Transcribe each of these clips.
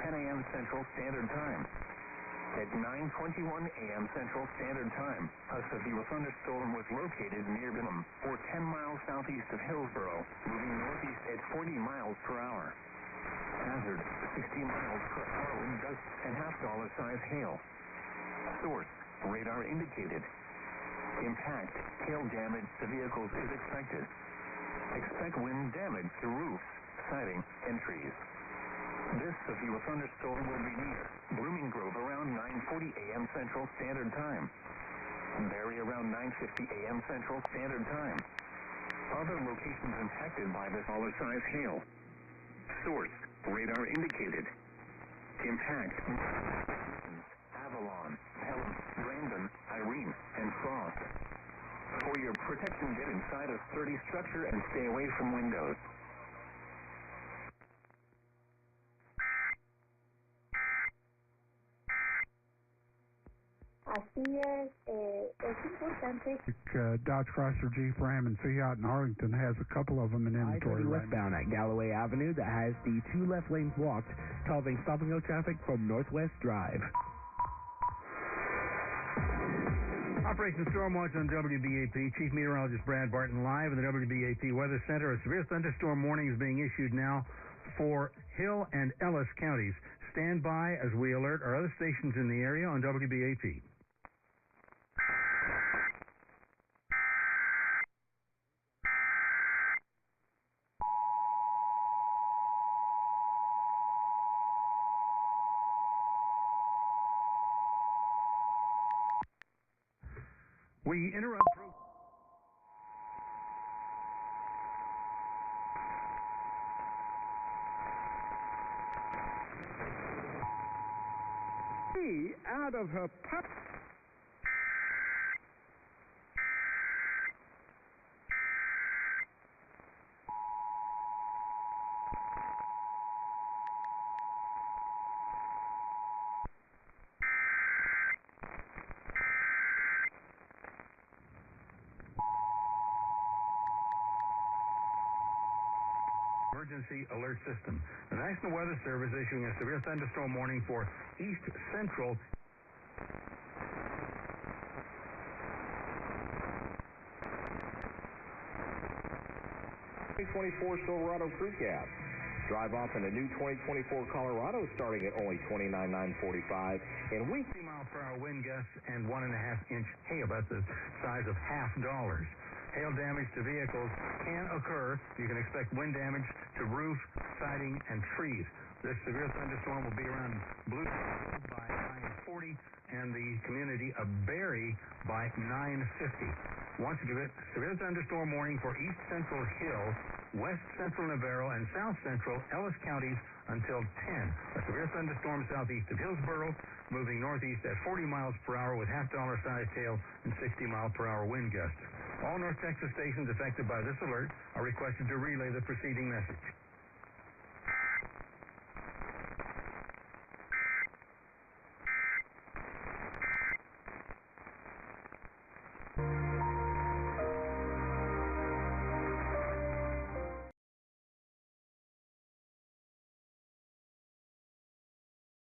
10 a.m. Central Standard Time. At 9:21 a.m. Central Standard Time, a severe thunderstorm was located near Bingham, or 10 miles southeast of Hillsboro, moving northeast at 40 miles per hour. Hazard, 60 miles per hour wind gusts and half-dollar size hail. Source, radar indicated. Impact, hail damage to vehicles is expected. Expect wind damage to roofs, siding, and trees. This severe thunderstorm will be near Blooming Grove around 9:40 a.m. Central Standard Time. Barry around 9:50 a.m. Central Standard Time. Other locations impacted by this dollar size hail. Source, radar indicated. Impact, Avalon, Helen, Brandon, Irene, and Frost. For your protection, get inside a sturdy structure and stay away from windows. Así es importante. Dodge, Chrysler, Jeep, Ram, and Fiat in Arlington has a couple of them in inventory. Westbound at Galloway Avenue that has the 2 left lanes blocked, causing stop-and-go traffic from Northwest Drive. Operation Stormwatch on WBAP. Chief Meteorologist Brad Barton live in the WBAP Weather Center. A severe thunderstorm warning is being issued now for Hill and Ellis counties. Stand by as we alert our other stations in the area on WBAP. We interrupt. Out of her pup. Emergency alert system. The National Weather Service issuing a severe thunderstorm warning for east central. 2024 Silverado Crew Cab. Drive off in a new 2024 Colorado starting at only $29,945, and we 50-mile-per-hour wind gusts and 1.5-inch hail. That's the size of $50. Hail damage to vehicles can occur. You can expect wind damage to roof, siding, and trees. This severe thunderstorm will be around Blue by 9:40 and the community of Barry by 9:50. Once again, severe thunderstorm warning for east central Hill, west central Navarro, and south central Ellis counties until 10. A severe thunderstorm southeast of Hillsboro, moving northeast at 40 miles per hour with half-dollar sized hail and 60-mile-per-hour wind gusts. All North Texas stations affected by this alert are requested to relay the preceding message.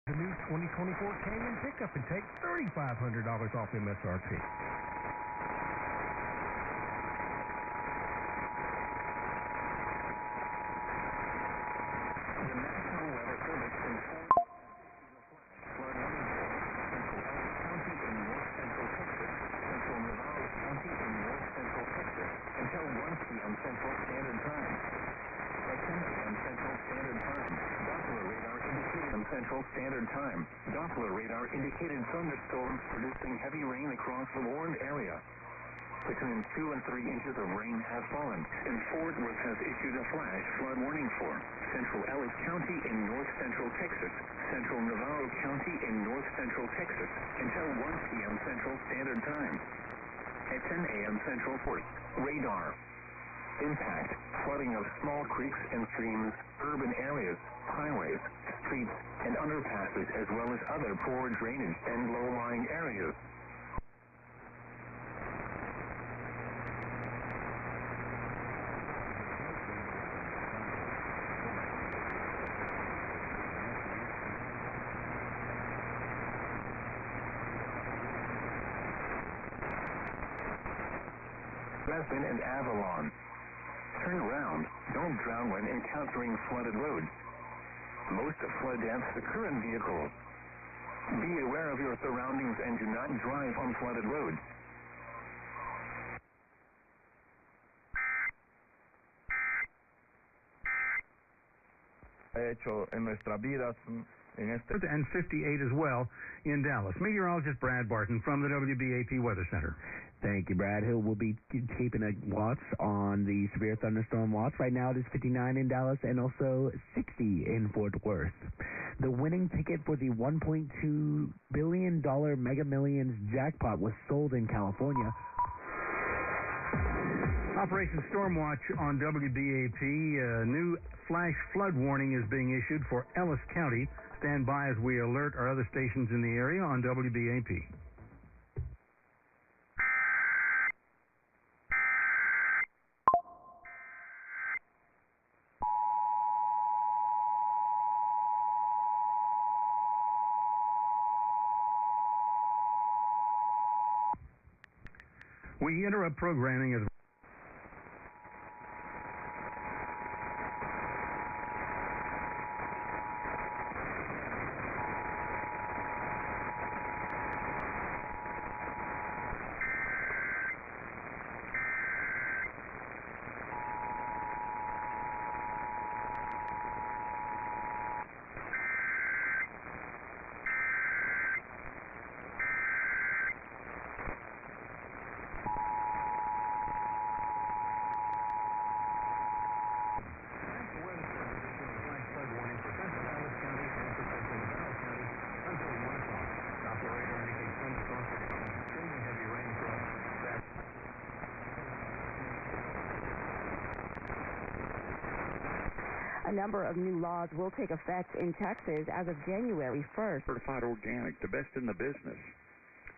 The new 2024 Canyon pickup and take $3,500 off MSRP. Central Standard Time. Doppler radar indicated thunderstorms producing heavy rain across the warned area. Between 2 and 3 inches of rain have fallen, and Fort Worth has issued a flash flood warning for Central Ellis County in north central Texas, Central Navarro County in north central Texas, until 1 p.m. Central Standard Time. At 10 a.m. Central Fort, radar. Impact, flooding of small creeks and streams, urban areas, highways, streets, and underpasses, as well as other poor drainage and low-lying areas. Aspen, and Avalon. Turn around. Don't drown when encountering flooded roads. Most flood deaths occur in vehicles. Be aware of your surroundings and do not drive on flooded roads. Hecho en nuestras vidas en este And 58 as well in Dallas. Meteorologist Brad Barton from the WBAP Weather Center. Thank you, Brad. Hill will be keeping a watch on the severe thunderstorm watch. Right now it is 59 in Dallas and also 60 in Fort Worth. The winning ticket for the $1.2 billion Mega Millions jackpot was sold in California. Operation Stormwatch on WBAP. A new flash flood warning is being issued for Ellis County. Stand by as we alert our other stations in the area on WBAP. We interrupt programming as A number of new laws will take effect in Texas as of January 1st. Certified organic, the best in the business.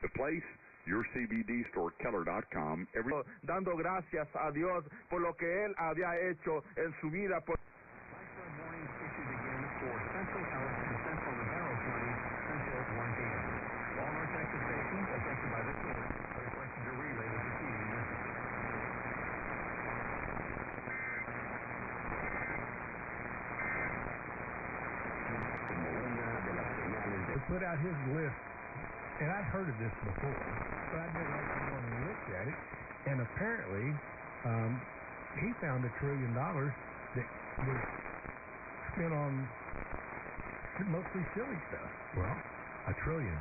The place, yourcbdstorekeller.com. dando gracias a Dios por lo que él había hecho en su vida. warnings issued again for Central Ellis and Central Navarro counties until 1 p.m. All North Texas stations affected by this alert are requested to relay the preceding message. Put out his list, and I'd heard of this before, but I'd never actually gone and looked at it. And apparently, he found $1 trillion that was spent on mostly silly stuff. Well, $1 trillion.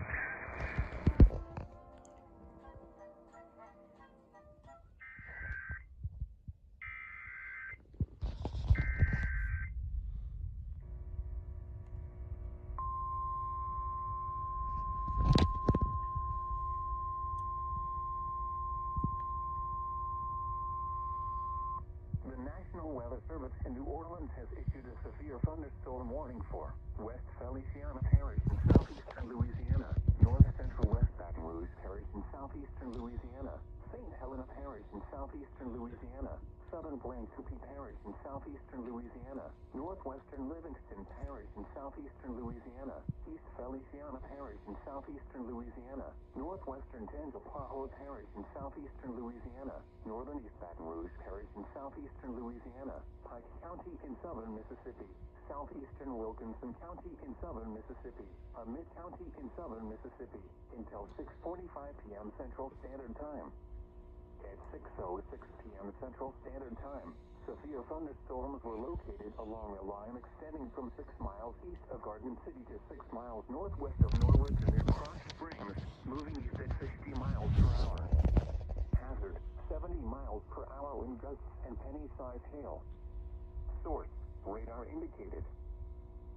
The National Weather Service in New Orleans has issued a severe thunderstorm warning for West Feliciana Parish in southeastern Louisiana, North Central West Baton Rouge Parish in southeastern Louisiana, St. Helena Parish in southeastern Louisiana, Southern Blanchupie Parish in southeastern Louisiana, Northwestern Livingston Parish in southeastern Louisiana, East Feliciana Parish in southeastern Louisiana, Northwestern Tangipahoa Parish in southeastern Louisiana, Northern East Baton Rouge Parish in southeastern Louisiana, Pike County in southern Mississippi, southeastern Wilkinson County in southern Mississippi, Mid-County in southern Mississippi, until 6:45 p.m. Central Standard Time. At 6:06 p.m. Central Standard Time, severe thunderstorms were located along a line extending from 6 miles east of Garden City to 6 miles northwest of Norwood to near Cross Springs, moving east at 60 miles per hour. Hazard, 70 miles per hour wind gusts and penny-sized hail. Source, radar indicated.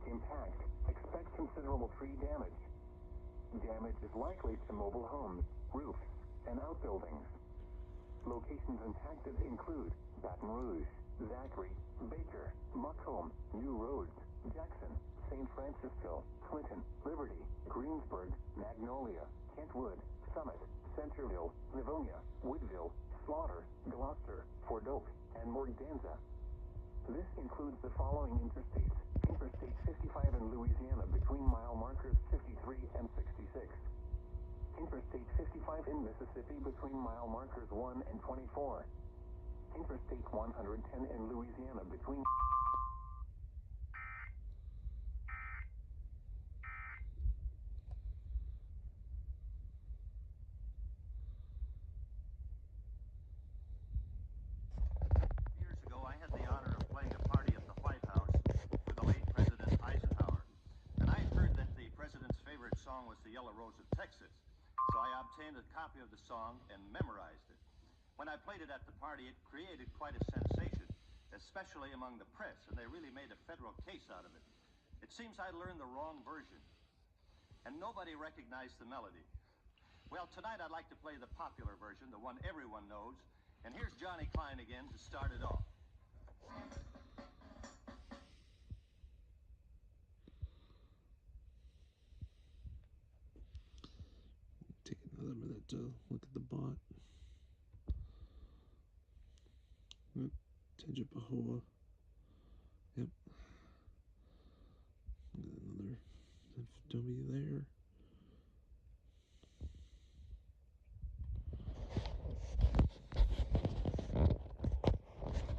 Impact, expect considerable tree damage. Damage is likely to mobile homes, roofs, and outbuildings. Locations impacted include Baton Rouge, Zachary, Baker, Macomb, New Roads, Jackson, St. Francisville, Clinton, Liberty, Greensburg, Magnolia, Kentwood, Summit, Centerville, Livonia, Woodville, Slaughter, Gloucester, Fort Oak, and Morganza. This includes the following interstates: Interstate 55 in Louisiana between mile markers 53 and 66. Interstate 55 in Mississippi between mile markers 1 and 24. Interstate 110 in Louisiana between... Years ago, I had the honor of playing a party at the White House with the late President Eisenhower. And I heard that the president's favorite song was The Yellow Rose of Texas. So I obtained a copy of the song and memorized it. When I played it at the party, it created quite a sensation, especially among the press, and they really made a federal case out of it. It seems I learned the wrong version, and nobody recognized the melody. Well, tonight I'd like to play the popular version, the one everyone knows, and here's Johnny Klein again to start it off. Take another minute to look at the bot. Yep. Tejipahoa. Yep. Another FW there.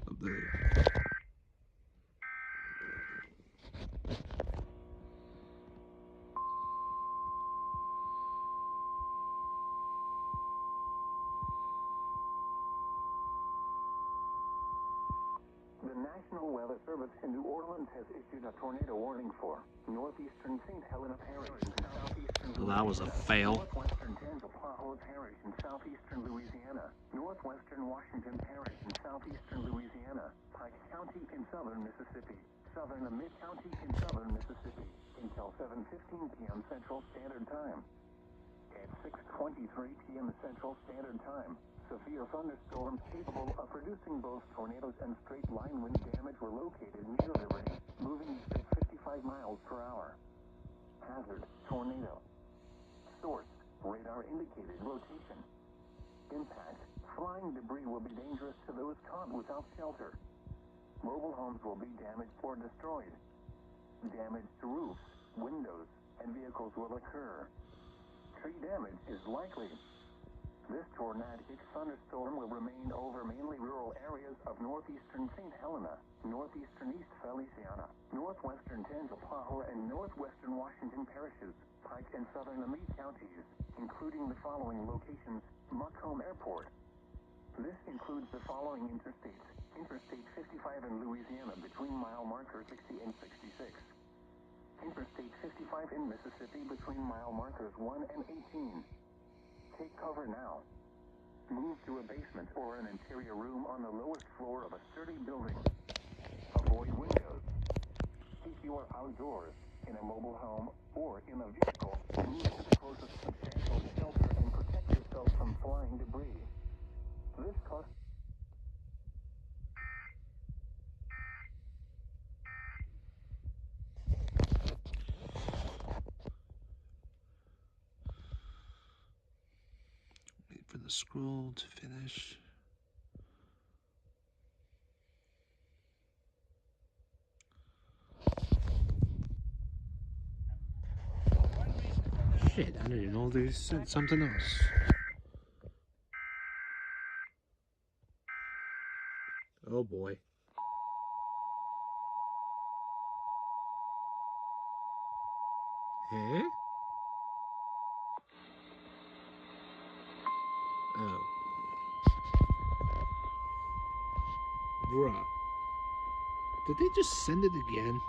Up there. The National Weather Service in New Orleans has issued a tornado warning for northeastern St. Helena Parish and southeastern Well, that was a fail. northwestern Tangipahoa Parish and southeastern Louisiana, northwestern Washington Parish and southeastern Louisiana, Pike County in southern Mississippi, southern and mid-county in southern Mississippi, until 7:15 p.m. Central Standard Time. At 6:23 p.m. Central Standard Time, severe thunderstorms capable of producing both tornadoes and straight-line wind damage were located near Liberty, moving east at 55 miles per hour. Hazard, tornado. Source, radar indicated rotation. Impact, flying debris will be dangerous to those caught without shelter. Mobile homes will be damaged or destroyed. Damage to roofs, windows, and vehicles will occur. Tree damage is likely. This tornadic thunderstorm will remain over mainly rural areas of northeastern St. Helena, northeastern East Feliciana, northwestern Tangipahoa, and northwestern Washington parishes, Pike and southern Lee counties, including the following locations: Macomb Airport. This includes the following interstates: Interstate 55 in Louisiana between mile markers 60 and 66. Interstate 55 in Mississippi between mile markers 1 and 18. Take cover now. Move to a basement or an interior room on the lowest floor of a sturdy building. Avoid windows. If you are outdoors, in a mobile home, or in a vehicle, move to the closest substantial shelter and protect yourself from flying debris. This costs... For the scroll to finish. Shit, I didn't know they said something else. Oh boy. Eh? Oh. Bruh. Did they just send it again?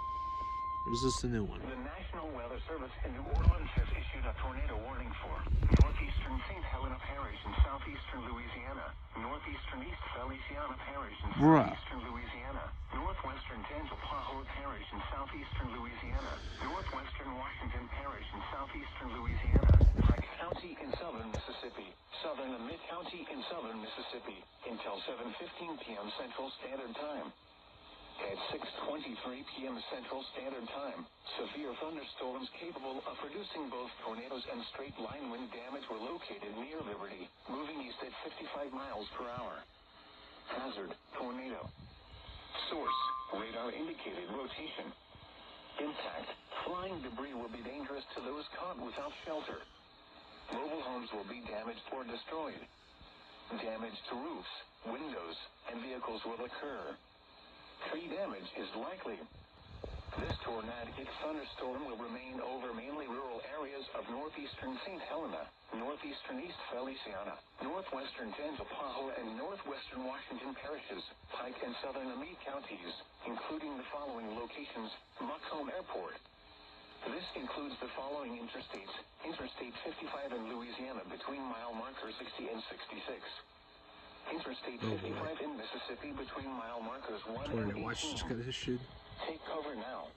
Or is this a new one? The National Weather Service in New Orleans has issued a tornado warning for northeastern St. Helena Parish and southeastern Louisiana, northeastern East Feliciana Parish and southeastern Louisiana, northwestern Tangipahoa Parish and southeastern Louisiana, northwestern Washington Parish and southeastern Louisiana, Pike County in southern Mississippi, southern and mid-county in southern Mississippi, until 7:15 p.m. Central Standard Time. At 6:23 p.m. Central Standard Time, severe thunderstorms capable of producing both tornadoes and straight-line wind damage were located near Liberty, moving east at 55 miles per hour. Hazard, tornado. Source, radar indicated rotation. Impact, flying debris will be dangerous to those caught without shelter. Mobile homes will be damaged or destroyed. Damage to roofs, windows, and vehicles will occur. Tree damage is likely. This tornadic thunderstorm will remain over mainly rural areas of northeastern St. Helena, northeastern East Feliciana, northwestern Tangipahoa, and northwestern Washington parishes, Pike and southern Amite counties, including the following locations: Macomb Airport. This includes the following interstates: Interstate 55 in Louisiana between mile markers 60 and 66. Interstate 55 in Mississippi between mile markers 1 and 18. Watch just got issued. Take cover now.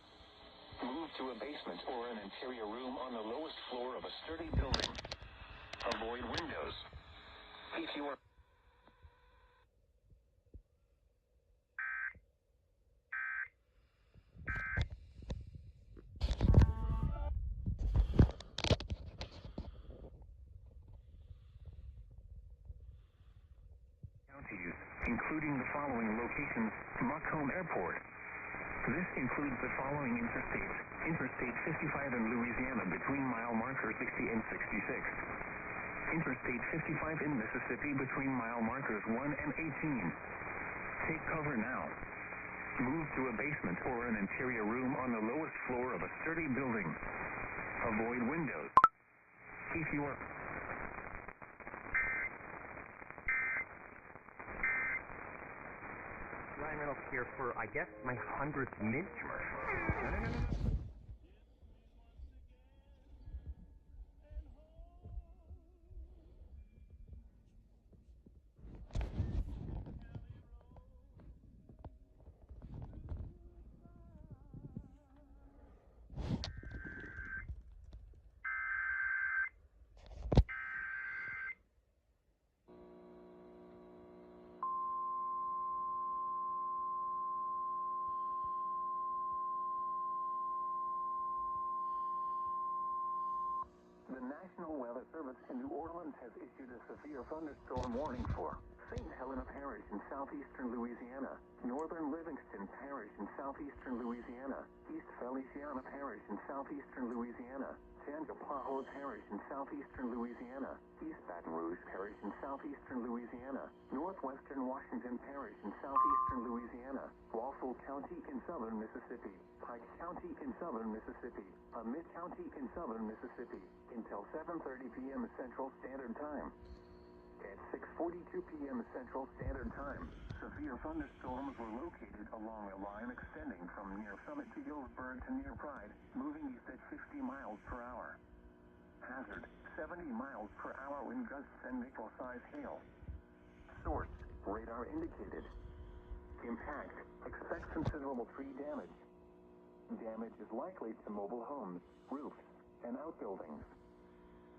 Move to a basement or an interior room on the lowest floor of a sturdy building. Avoid windows. If you are counties, including the following locations: Macomb Airport. This includes the following interstates: Interstate 55 in Louisiana between mile markers 60 and 66. Interstate 55 in Mississippi between mile markers 1 and 18. Take cover now. Move to a basement or an interior room on the lowest floor of a sturdy building. Avoid windows. If you are Ryan Reynolds here for, I guess, my 100th Mint commercial. No. The National Weather Service in New Orleans has issued a severe thunderstorm warning for St. Helena Parish in southeastern Louisiana, northern Livingston Parish in southeastern Louisiana, East Feliciana Parish in southeastern Louisiana, Tangipahoa Parish in southeastern Louisiana, East Baton Rouge Parish in southeastern Louisiana, northwestern Washington Parish in southeastern Louisiana, Wausau County in southern Mississippi, Pike County in southern Mississippi, Amite County in southern Mississippi, until 7:30 p.m. Central Standard Time. At 6:42 p.m. Central Standard Time, severe thunderstorms were located along a line extending from near Summit to Hillsburg to near Pride, moving east at 50 miles per hour. Hazard: 70 miles per hour wind gusts and nickel-sized hail. Source: radar indicated. Impact: expect considerable tree damage. Damage is likely to mobile homes, roofs, and outbuildings.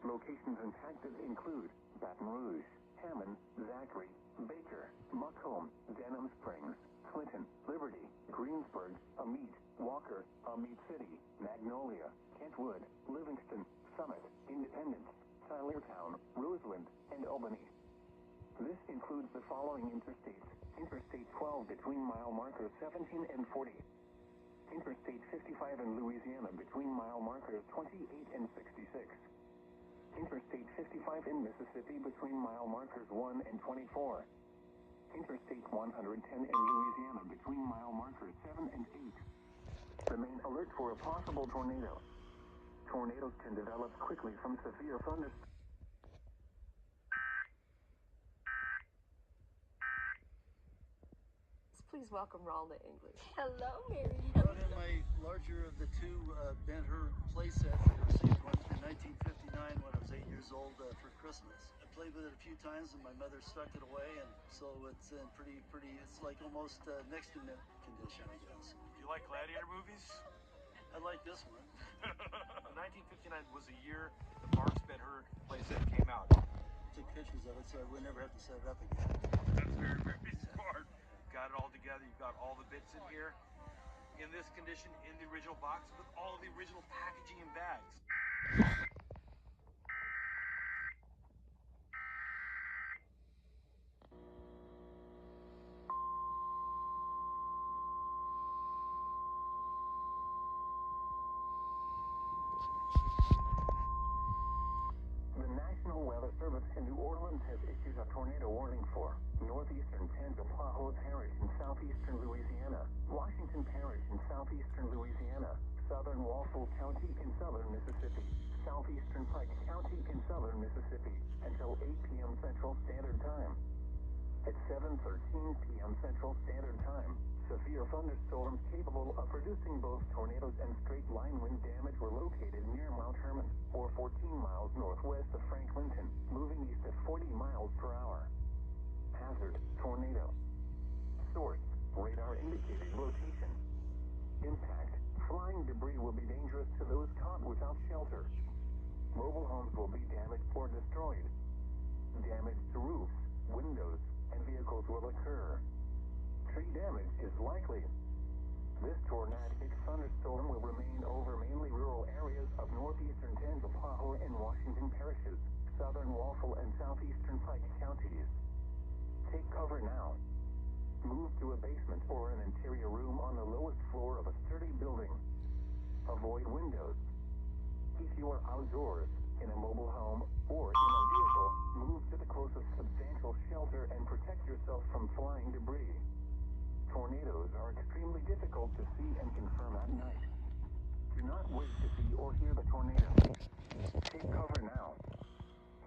Locations impacted include Baton Rouge, Hammond, Zachary, Baker, Macomb, Denham Springs, Clinton, Liberty, Greensburg, Amite, Walker, Amite City, Magnolia, Kentwood, Livingston, Summit, Independence, Tylertown, Roseland, and Albany. This includes the following interstates: Interstate 12 between mile markers 17 and 40. Interstate 55 in Louisiana between mile markers 28 and 66. Interstate 55 in Mississippi between mile markers 1 and 24. Interstate 110 in Louisiana between mile markers 7 and 8. Remain alert for a possible tornado. Tornadoes can develop quickly from severe thunderstorms. Please welcome Ralda English. Hello, Mary. Brought in my larger of the two Ben-Hur play sets. I received one in 1959 when I was 8 years old for Christmas. I played with it a few times and my mother stuck it away, and so it's in pretty, it's like almost next to mint condition, I guess. Do you like gladiator movies? I like this one. 1959 was the year the Marx Ben-Hur playset came out. Took pictures of it so I would never have to set it up again. That's very, very smart. Got it all together. You've got all the bits in here, in this condition, in the original box, with all of the original packaging and bags. The National Weather Weather Service in New Orleans has issued a tornado warning for northeastern Tangipahoa Parish in southeastern Louisiana, Washington Parish in southeastern Louisiana, southern Walpole County in southern Mississippi, southeastern Pike County in southern Mississippi, until 8 p.m. Central Standard Time. At 7:13 p.m. Central Standard Time, severe thunderstorms capable of producing both tornadoes and straight-line wind damage were located near Mount Herman, or 14 miles northwest of Franklinton, moving east at 40 miles per hour. Hazard, tornado. Source, radar-indicated location. Impact, flying debris will be dangerous to those caught without shelter. Mobile homes will be damaged or destroyed. Damage to roofs, windows, and vehicles will occur. Tree damage is likely. This tornadic thunderstorm will remain over mainly rural areas of northeastern Tangipahoa and Washington parishes, southern Walpole and southeastern Pike counties. Take cover now. Move to a basement or an interior room on the lowest floor of a sturdy building. Avoid windows. If you are outdoors, in a mobile home, or in a vehicle, move to the closest substantial shelter and protect yourself from flying debris. Tornadoes are extremely difficult to see and confirm at night. Do not wait to see or hear the tornado. Take cover now.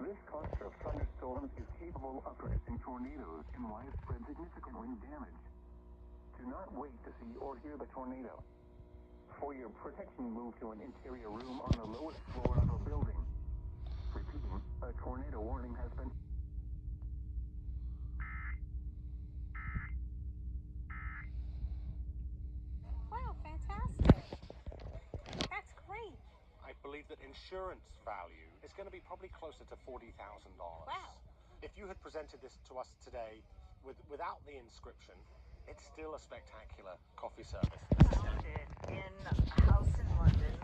This cluster of thunderstorms is capable of producing tornadoes and widespread significant wind damage. Do not wait to see or hear the tornado. For your protection, move to an interior room on the lowest floor of a building. Repeating, a tornado warning has been... Wow, fantastic. That's great. I believe that insurance value is going to be probably closer to $40,000. Wow. If you had presented this to us today without the inscription, it's still a spectacular coffee service. Found it in a house in London.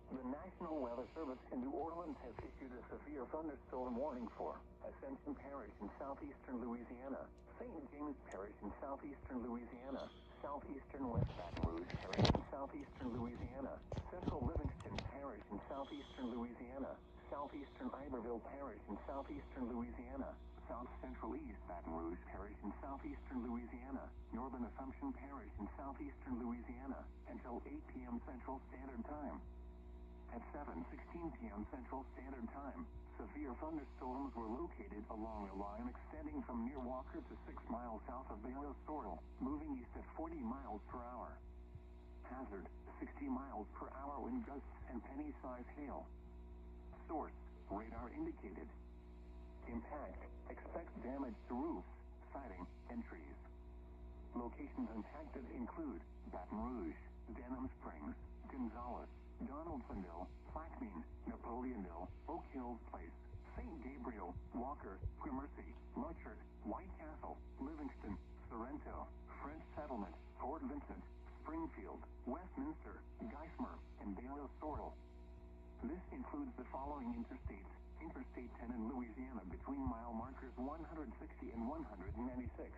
The National Weather Service in New Orleans has issued a severe thunderstorm warning for Ascension Parish in southeastern Louisiana, St. James Parish in southeastern Louisiana, southeastern West Baton Rouge Parish in southeastern Louisiana, Central Livingston Parish in southeastern Louisiana, southeastern Iberville Parish in southeastern Louisiana, South Central East Baton Rouge Parish in southeastern Louisiana, Northern Assumption Parish in southeastern Louisiana, until 8 p.m. Central Standard Time. At 7:16 p.m. Central Standard Time, severe thunderstorms were located along a line extending from near Walker to 6 miles south of Baylor Sorrel, moving east at 40 miles per hour. Hazard, 60 miles per hour wind gusts and penny-sized hail. Source, radar indicated. Impact, expect damage to roofs, siding, and trees. Locations impacted include Baton Rouge, Denham Springs, Gonzales, Donaldsonville, Plaquemine, Napoleonville, Oak Hills Place, St. Gabriel, Walker, Gramercy, Lutchert, White Castle, Livingston, Sorrento, French Settlement, Fort Vincent, Springfield, Westminster, Geismar, and Baylor Sorrel. This includes the following interstates: Interstate 10 in Louisiana between mile markers 160 and 196.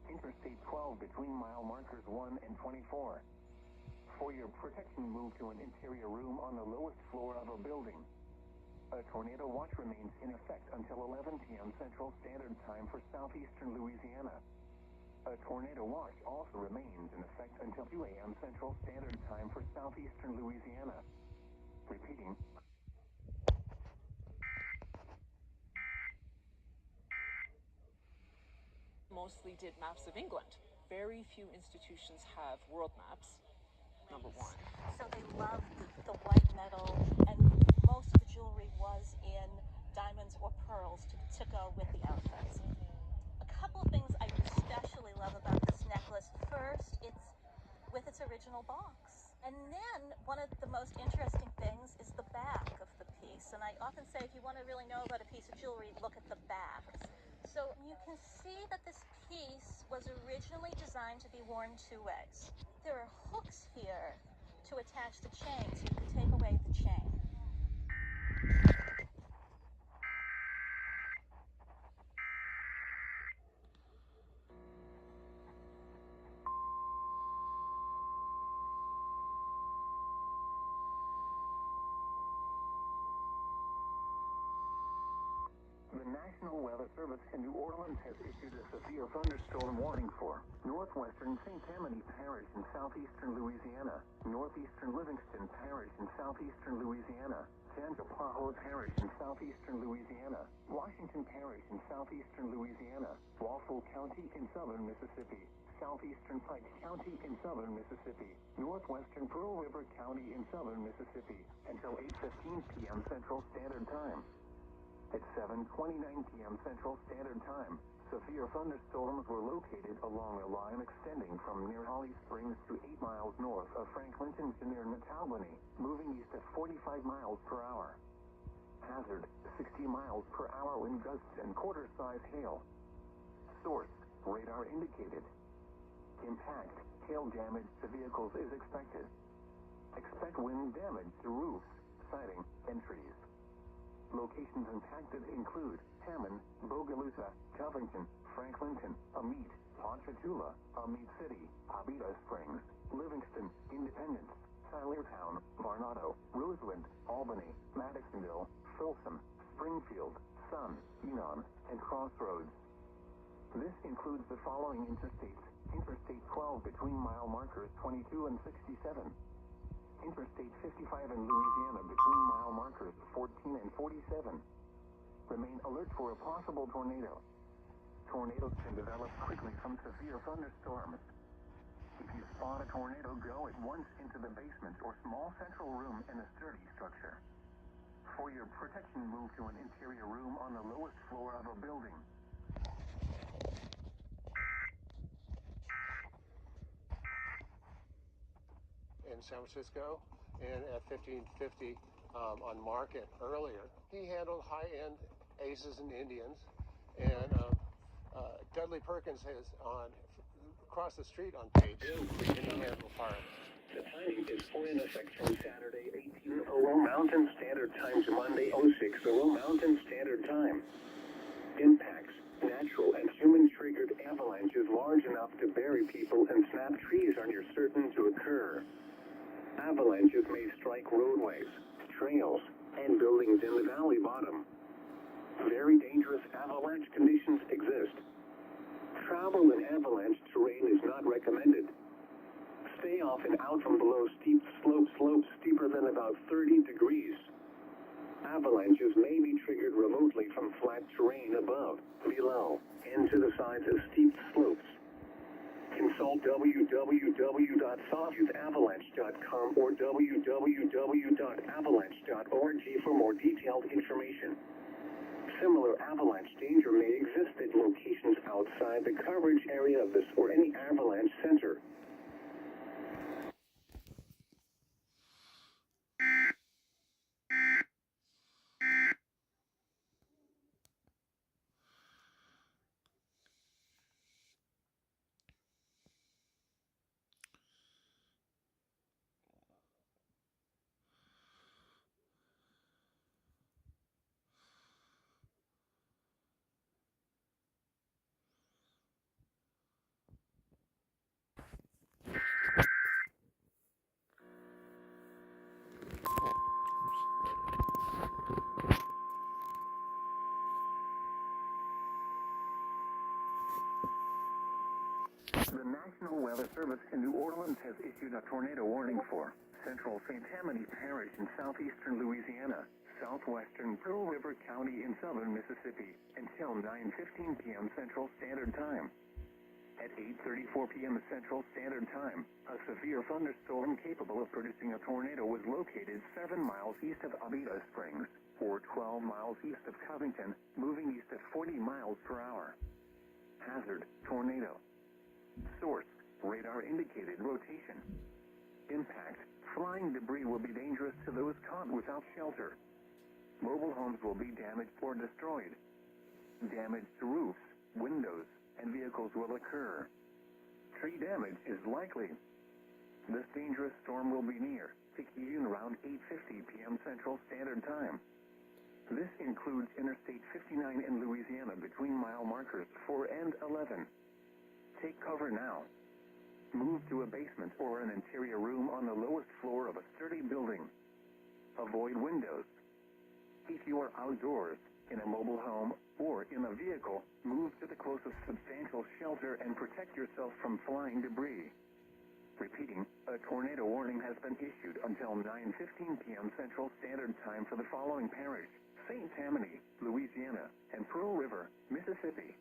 Interstate 12 between mile markers 1 and 24. For your protection, move to an interior room on the lowest floor of a building. A tornado watch remains in effect until 11 p.m. Central Standard Time for southeastern Louisiana. A tornado watch also remains in effect until 2 a.m. Central Standard Time for southeastern Louisiana. Repeating. Mostly did maps of England. Very few institutions have world maps. Number one. So they loved the white metal, and most of the jewelry was in diamonds or pearls to go with the outfits. A couple of things I especially love about this necklace. First, it's with its original box. And then one of the most interesting things is the back of the piece. And I often say if you want to really know about a piece of jewelry, look at the back. So you can see that this piece was originally designed to be worn two ways. There are hooks here to attach the chain, so you can take away the chain. National Weather Service in New Orleans has issued a severe thunderstorm warning for northwestern St. Tammany Parish in southeastern Louisiana, northeastern Livingston Parish in southeastern Louisiana, San Pajo Parish in southeastern Louisiana, Washington Parish in southeastern Louisiana, Walpole County in southern Mississippi, southeastern Pike County in southern Mississippi, northwestern Pearl River County in southern Mississippi, until 8:15 p.m. Central Standard Time. At 7:29 p.m. Central Standard Time, severe thunderstorms were located along a line extending from near Holly Springs to 8 miles north of Franklinton to near Nataalbany, moving east at 45 miles per hour. Hazard, 60 miles per hour wind gusts and quarter-size hail. Source, radar indicated. Impact, hail damage to vehicles is expected. Expect wind damage to roofs, siding, and trees. Locations impacted include Hammond, Bogalusa, Covington, Franklinton, Amite, Ponchatoula, Amite City, Abita Springs, Livingston, Independence, Silertown, Varnado, Rosewood, Albany, Madisonville, Folsom, Springfield, Sun, Enon, and Crossroads. This includes the following interstates: Interstate 12 between mile markers 22 and 67. Interstate 55 in Louisiana between mile markers 14 and 47. Remain alert for a possible tornado. Tornadoes can develop quickly from severe thunderstorms. If you spot a tornado, go at once into the basement or small central room in a sturdy structure. For your protection, move to an interior room on the lowest floor of a building. In San Francisco, and at 1550 on Market earlier, he handled high-end aces and Indians, and Dudley Perkins has on across the street on page 2, and he handled Pirates. The timing is for in effect from Saturday 18:00 Mountain Standard Time to Monday 06:00 Mountain Standard Time. Impacts: natural and human-triggered avalanches large enough to bury people and snap trees are near certain to occur. Avalanches may strike roadways, trails, and buildings in the valley bottom. Very dangerous avalanche conditions exist. Travel in avalanche terrain is not recommended. Stay off and out from below steep slopes steeper than about 30 degrees. Avalanches may be triggered remotely from flat terrain above, below, and to the sides of steep slopes. Consult www.sawtoothaavalanche.com or www.avalanche.org for more detailed information. Similar avalanche danger may exist at locations outside the coverage area of this or any avalanche center. The National Weather Service in New Orleans has issued a tornado warning for central St. Tammany Parish in southeastern Louisiana, southwestern Pearl River County in southern Mississippi, until 9:15 p.m. Central Standard Time. At 8:34 p.m. Central Standard Time, a severe thunderstorm capable of producing a tornado was located 7 miles east of Abita Springs, or 12 miles east of Covington, moving east at 40 miles per hour. Hazard, tornado. Source, radar indicated rotation. Impact, flying debris will be dangerous to those caught without shelter. Mobile homes will be damaged or destroyed. Damage to roofs, windows, and vehicles will occur. Tree damage is likely. This dangerous storm will be near, peaking around 8:50 p.m. Central Standard Time. This includes Interstate 59 in Louisiana between mile markers 4 and 11. Take cover now. Move to a basement or an interior room on the lowest floor of a sturdy building. Avoid windows. If you are outdoors, in a mobile home, or in a vehicle, move to the closest substantial shelter and protect yourself from flying debris. Repeating, a tornado warning has been issued until 9:15 p.m. Central Standard Time for the following parish: St. Tammany, Louisiana, and Pearl River, Mississippi.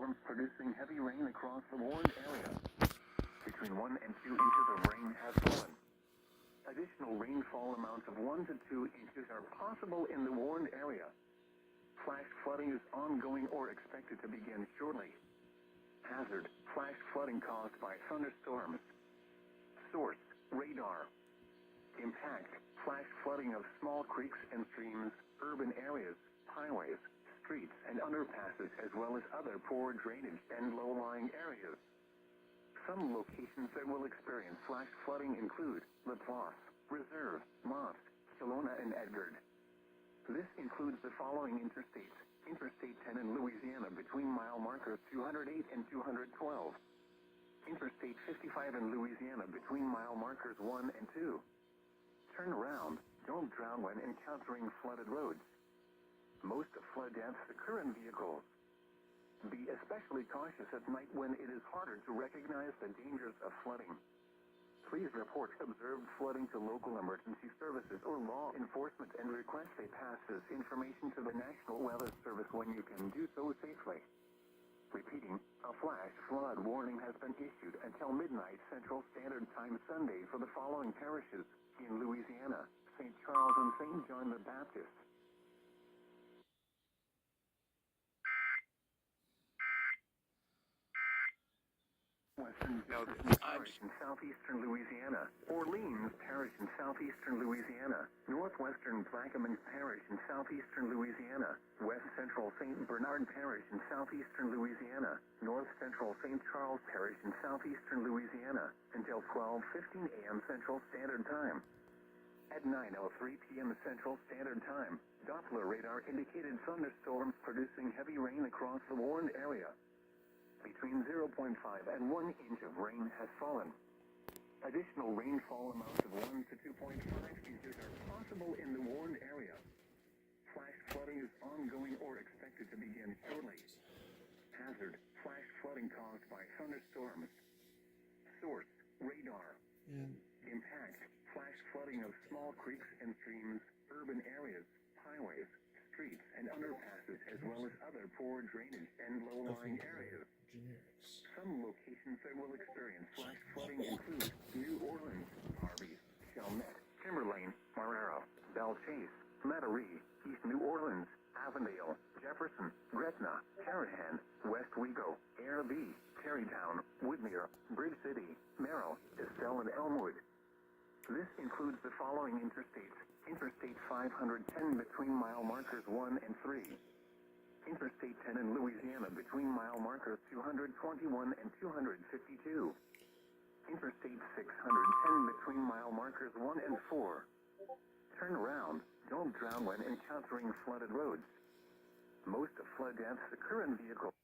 Storms producing heavy rain across the warned area. Between 1 and 2 inches of rain has fallen. Additional rainfall amounts of 1 to 2 inches are possible in the warned area. Flash flooding is ongoing or expected to begin shortly. Hazard: flash flooding caused by thunderstorms. Source: radar. Impact: flash flooding of small creeks and streams, urban areas, highways, streets, and underpasses, as well as other poor drainage and low-lying areas. Some locations that will experience flash flooding include Laplace, Reserve, Mott, Kelowna, and Edgard. This includes the following interstates: Interstate 10 in Louisiana between mile markers 208 and 212. Interstate 55 in Louisiana between mile markers 1 and 2. Turn around. Don't drown when encountering flooded roads. Most flood deaths occur in vehicles. Be especially cautious at night when it is harder to recognize the dangers of flooding. Please report observed flooding to local emergency services or law enforcement and request they pass this information to the National Weather Service when you can do so safely. Repeating, a flash flood warning has been issued until midnight Central Standard Time Sunday for the following parishes in Louisiana: St. Charles and St. John the Baptist. Western Jefferson Parish in southeastern Louisiana, Orleans Parish in southeastern Louisiana, northwestern Plaquemine Parish in southeastern Louisiana, west central St. Bernard Parish in southeastern Louisiana, north central St. Charles Parish in southeastern Louisiana, until 12:15 a.m. Central Standard Time. At 9:03 p.m. Central Standard Time, Doppler radar indicated thunderstorms producing heavy rain across the warned area. Between 0.5 and 1 inch of rain has fallen. Additional rainfall amounts of 1 to 2.5 inches are possible in the warned area. Flash flooding is ongoing or expected to begin shortly. Hazard: flash flooding caused by thunderstorms. Source: radar. Impact: flash flooding of small creeks and streams, urban areas, highways, streets, and underpasses, as well as other poor drainage and low-lying areas. Some locations that will experience flash flooding include New Orleans, Harvey, Chalmette, Timberlane, Marrero, Belle Chase, Metairie, East New Orleans, Avondale, Jefferson, Gretna, Harahan, West Wego, Airbee, Terrytown, Woodmere, Bridge City, Merrill, Estelle, and Elmwood. This includes the following interstates: Interstate 510 between mile markers 1 and 3. Interstate 10 in Louisiana between mile markers 221 and 252. Interstate 610 between mile markers 1 and 4. Turn around. Don't drown when encountering flooded roads. Most flood deaths occur in vehicles.